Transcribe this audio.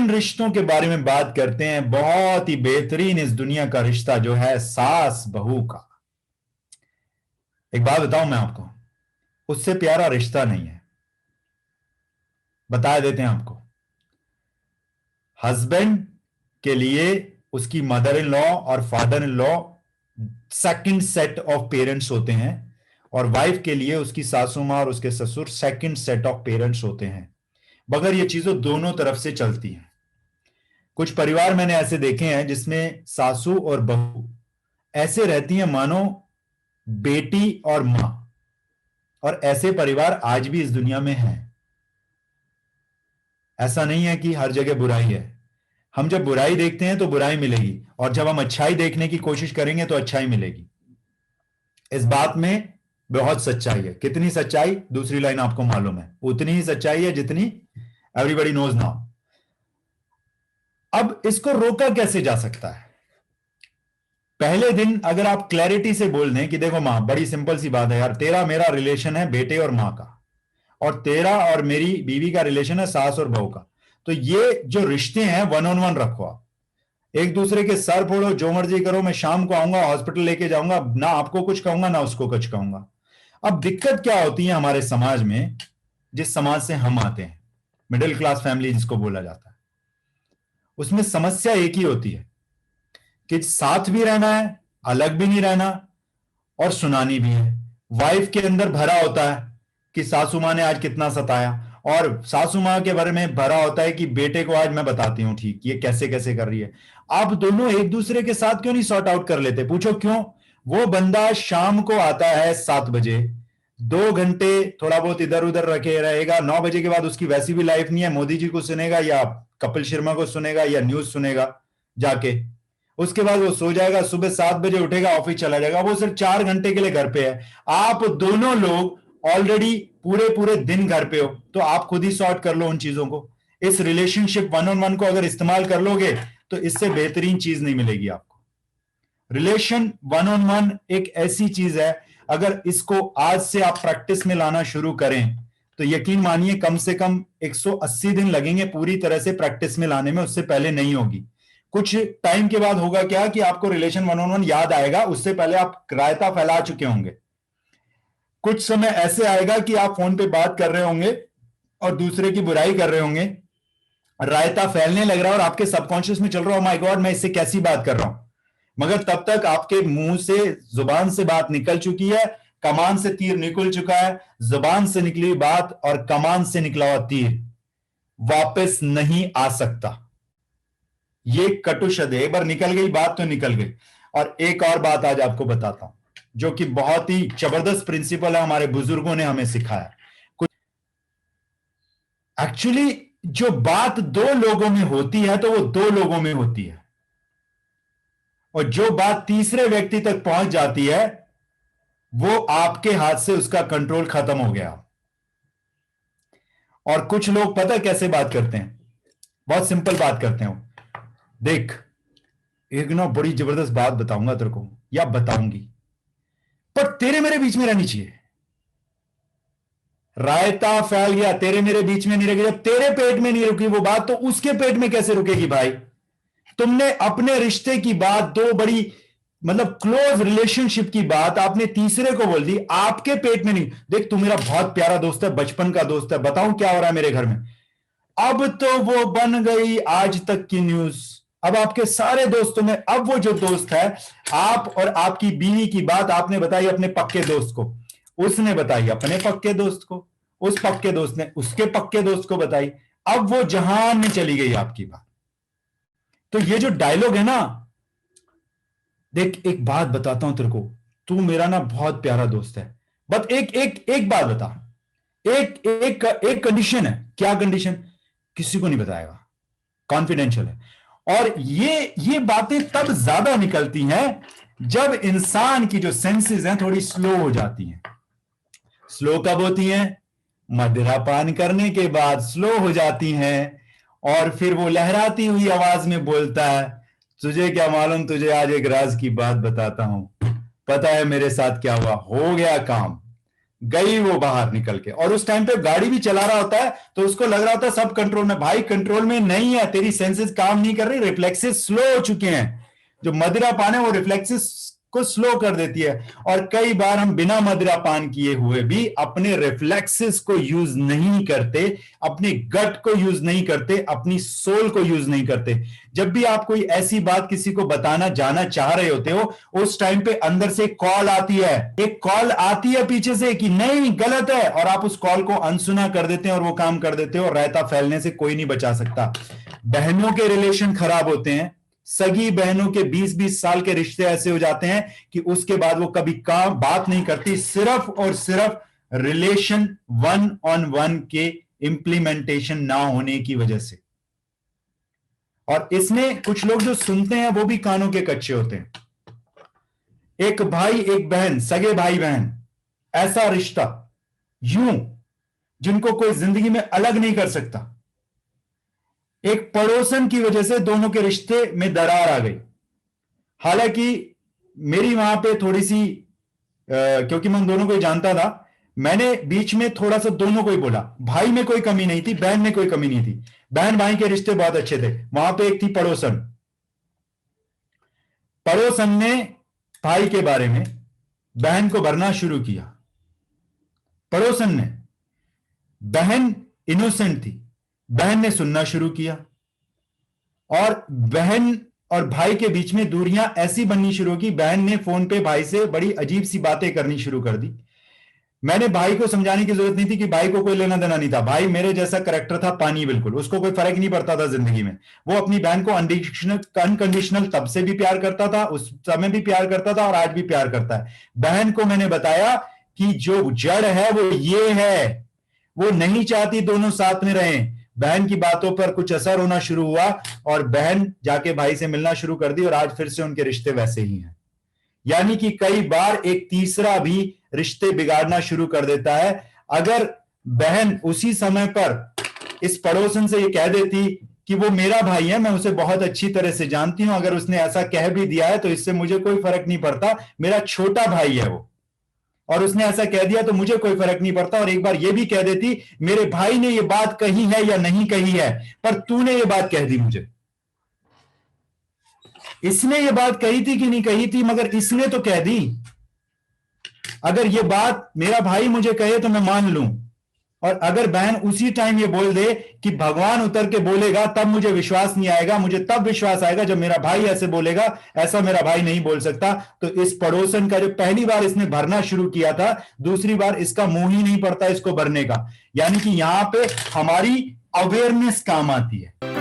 Second रिश्तों के बारे में बात करते हैं। बहुत ही बेहतरीन इस दुनिया का रिश्ता जो है सास बहू का। एक बात बताऊं मैं आपको, उससे प्यारा रिश्ता नहीं है। बता देते हैं आपको। हस्बैंड के लिए उसकी मदर इन लॉ और father in law second set of parents होते हैं, और वाइफ के लिए उसकी सासू मां और उसके ससुर सेकंड सेट ऑफ पेरेंट्स होते हैं। मगर ये चीजों दोनों तरफ से चलती हैं। कुछ परिवार मैंने ऐसे देखे हैं जिसमें सासू और बहू ऐसे रहती हैं मानो बेटी और मां, और ऐसे परिवार आज भी इस दुनिया में हैं। ऐसा नहीं है कि हर जगह बुराई है। हम जब बुराई देखते हैं तो बुराई मिलेगी, और जब हम अच्छाई देखने की कोशिश करेंगे तो अच्छाई मिलेगी। इस बात में बहुत सच्चाई है। कितनी सच्चाई, दूसरी लाइन आपको मालूम है, उतनी ही सच्चाई है जितनी एवरीबॉडी नोज नाउ। अब इसको रोका कैसे जा सकता है? पहले दिन अगर आप क्लैरिटी से बोल दें कि देखो मां, बड़ी सिंपल सी बात है यार, तेरा मेरा रिलेशन है बेटे और मां का, और तेरा और मेरी बीवी का रिलेशन है सास और बहू का। तो ये जो रिश्ते हैं वन ऑन वन रखो आप, एक दूसरे के सर फोड़ो, जो मर्जी करो, मैं शाम को आऊंगा, हॉस्पिटल लेके जाऊंगा, ना आपको कुछ कहूंगा ना उसको कुछ कहूंगा। अब दिक्कत क्या होती है हमारे समाज में, जिस समाज से हम आते हैं, मिडिल क्लास फैमिली जिसको बोला जाता है, उसमें समस्या एक ही होती है कि साथ भी रहना है, अलग भी नहीं रहना, और सुनानी भी है। वाइफ के अंदर भरा होता है कि सासू मां ने आज कितना सताया, और सासू मां के बारे में भरा होता है कि बेटे को आज मैं बताती हूं ठीक ये कैसे कैसे कर रही है। आप दोनों एक दूसरे के साथ क्यों नहीं सॉर्ट आउट कर लेते? पूछो क्यों? वो बंदा शाम को आता है 7 बजे, 2 घंटे थोड़ा बहुत इधर उधर रखे रहेगा, 9 बजे के बाद उसकी वैसी भी लाइफ नहीं है, मोदी जी को सुनेगा या कपिल शर्मा को सुनेगा या न्यूज सुनेगा जाके, उसके बाद वो सो जाएगा, सुबह 7 बजे उठेगा, ऑफिस चला जाएगा, वो सिर्फ 4 घंटे के लिए घर पे है। आप दोनों लोग ऑलरेडी पूरे पूरे दिन घर पे हो, तो आप खुद ही सॉर्ट कर लो उन चीजों को। इस रिलेशनशिप वन ऑन वन को अगर इस्तेमाल कर लोगे तो इससे बेहतरीन चीज नहीं मिलेगी आपको। रिलेशन वन ऑन वन एक ऐसी चीज है, अगर इसको आज से आप प्रैक्टिस में लाना शुरू करें तो यकीन मानिए कम से कम 180 दिन लगेंगे पूरी तरह से प्रैक्टिस में लाने में, उससे पहले नहीं होगी। कुछ टाइम के बाद होगा क्या कि आपको रिलेशन वन ऑन वन याद आएगा, उससे पहले आप रायता फैला चुके होंगे। कुछ समय ऐसे आएगा कि आप फोन पे बात कर रहे होंगे और दूसरे की बुराई कर रहे होंगे, रायता फैलने लग रहा है और आपके सबकॉन्शियस में चल रहा है, माय गॉड मैं इससे कैसी बात कर रहा हूं, मगर तब तक आपके मुंह से जुबान से बात निकल चुकी है, कमान से तीर निकल चुका है। जुबान से निकली बात और कमान से निकला हुआ तीर वापस नहीं आ सकता। ये कटु शब्द है, एक बार निकल गई बात तो निकल गई। और एक और बात आज आपको बताता हूं जो कि बहुत ही जबरदस्त प्रिंसिपल है, हमारे बुजुर्गों ने हमें सिखाया। कुछ एक्चुअली जो बात दो लोगों में होती है तो वो दो लोगों में होती है, और जो बात तीसरे व्यक्ति तक पहुंच जाती है वो आपके हाथ से उसका कंट्रोल खत्म हो गया। और कुछ लोग पता है कैसे बात करते हैं? बहुत सिंपल बात करते हैं। देख एक ना बड़ी जबरदस्त बात बताऊंगा तेरे को या बताऊंगी, पर तेरे मेरे बीच में रहनी चाहिए। रायता फैल गया, तेरे मेरे बीच में नहीं रहेगी। जब तेरे पेट में नहीं रुकी वो बात तो उसके पेट में कैसे रुकेगी भाई? तुमने अपने रिश्ते की बात, दो बड़ी मतलब क्लोज रिलेशनशिप की बात आपने तीसरे को बोल दी, आपके पेट में नहीं। देख तू मेरा बहुत प्यारा दोस्त है, बचपन का दोस्त है, बताऊं क्या हो रहा है मेरे घर में? अब तो वो बन गई आज तक की न्यूज। अब आपके सारे दोस्तों में अब वो जो दोस्त है, आप और आपकी बीवी की बात आपने बताई अपने पक्के दोस्त को, उसने बताई अपने पक्के दोस्त को, उस पक्के दोस्त ने उसके पक्के दोस्त को बताई, अब वो जहान में चली गई आपकी बात। तो ये जो डायलॉग है ना, देख एक बात बताता हूं तेरे को, तू मेरा ना बहुत प्यारा दोस्त है, बस एक एक एक बात बता, एक एक एक कंडीशन है। क्या कंडीशन? किसी को नहीं बताएगा, कॉन्फिडेंशियल है। और ये बातें तब ज्यादा निकलती हैं जब इंसान की जो सेंसेस हैं थोड़ी स्लो हो जाती हैं। स्लो कब होती हैं? मदिरा पान करने के बाद स्लो हो जाती हैं, और फिर वो लहराती हुई आवाज में बोलता है, तुझे क्या मालूम, तुझे आज एक राज की बात बताता हूं, पता है मेरे साथ क्या हुआ, हो गया काम, गई वो बाहर निकल के, और उस टाइम पे गाड़ी भी चला रहा होता है तो उसको लग रहा होता है सब कंट्रोल में। भाई कंट्रोल में नहीं है, तेरी सेंसेस काम नहीं कर रही, रिफ्लेक्सेस स्लो हो चुके हैं। जो मदिरा पान है वो रिफ्लेक्सेस को स्लो कर देती है। और कई बार हम बिना मदिरा पान किए हुए भी अपने रिफ्लेक्सेस को यूज नहीं करते, अपने गट को यूज नहीं करते, अपनी सोल को यूज नहीं करते। जब भी आप कोई ऐसी बात किसी को बताना जाना चाह रहे होते हो, उस टाइम पे अंदर से कॉल आती है, एक कॉल आती है पीछे से कि नहीं गलत है, और आप उस कॉल को अनसुना कर देते हैं और वो काम कर देते हो, और रायता फैलने से कोई नहीं बचा सकता। बहनों के रिलेशन खराब होते हैं, सगी बहनों के 20-20 साल के रिश्ते ऐसे हो जाते हैं कि उसके बाद वो कभी काम बात नहीं करती, सिर्फ और सिर्फ रिलेशन 1-on-1 के इंप्लीमेंटेशन ना होने की वजह से। और इसमें कुछ लोग जो सुनते हैं वो भी कानों के कच्चे होते हैं। एक भाई एक बहन, सगे भाई बहन, ऐसा रिश्ता यूं जिनको कोई जिंदगी में अलग नहीं कर सकता, एक पड़ोसन की वजह से दोनों के रिश्ते में दरार आ गई। हालांकि मेरी वहां पे थोड़ी सी क्योंकि मैं दोनों को ही जानता था, मैंने बीच में थोड़ा सा दोनों को ही बोला। भाई में कोई कमी नहीं थी, बहन में कोई कमी नहीं थी, बहन भाई के रिश्ते बहुत अच्छे थे। वहां पे एक थी पड़ोसन, पड़ोसन ने भाई के बारे में बहन को भरना शुरू किया। पड़ोसन ने, बहन इनोसेंट थी, बहन ने सुनना शुरू किया, और बहन और भाई के बीच में दूरियां ऐसी बननी शुरू की। बहन ने फोन पे भाई से बड़ी अजीब सी बातें करनी शुरू कर दी। मैंने भाई को समझाने की जरूरत नहीं थी कि भाई को कोई लेना देना नहीं था। भाई मेरे जैसा करेक्टर था, पानी बिल्कुल, उसको कोई फर्क नहीं पड़ता था जिंदगी में। वो अपनी बहन को अनकंडीशनल तब से भी प्यार करता था, उस समय भी प्यार करता था, और आज भी प्यार करता है। बहन को मैंने बताया कि जो जड़ है वो ये है, वो नहीं चाहती दोनों साथ में रहें। बहन की बातों पर कुछ असर होना शुरू हुआ, और बहन जाके भाई से मिलना शुरू कर दी, और आज फिर से उनके रिश्ते वैसे ही हैं। यानी कि कई बार एक तीसरा भी रिश्ते बिगाड़ना शुरू कर देता है। अगर बहन उसी समय पर इस पड़ोसन से ये कह देती कि वो मेरा भाई है, मैं उसे बहुत अच्छी तरह से जानती हूं, अगर उसने ऐसा कह भी दिया है तो इससे मुझे कोई फर्क नहीं पड़ता, मेरा छोटा भाई है वो, और उसने ऐसा कह दिया तो मुझे कोई फर्क नहीं पड़ता। और एक बार ये भी कह देती मेरे भाई ने ये बात कही है या नहीं कही है, पर तूने ये बात कह दी मुझे, इसने ये बात कही थी कि नहीं कही थी, मगर इसने तो कह दी। अगर ये बात मेरा भाई मुझे कहे तो मैं मान लूं, और अगर बहन उसी टाइम ये बोल दे कि भगवान उतर के बोलेगा तब मुझे विश्वास नहीं आएगा, मुझे तब विश्वास आएगा जब मेरा भाई ऐसे बोलेगा, ऐसा मेरा भाई नहीं बोल सकता। तो इस पड़ोसन का जो पहली बार इसने भरना शुरू किया था, दूसरी बार इसका मुंह ही नहीं पड़ता इसको भरने का। यानी कि यहां पे हमारी अवेयरनेस काम आती है।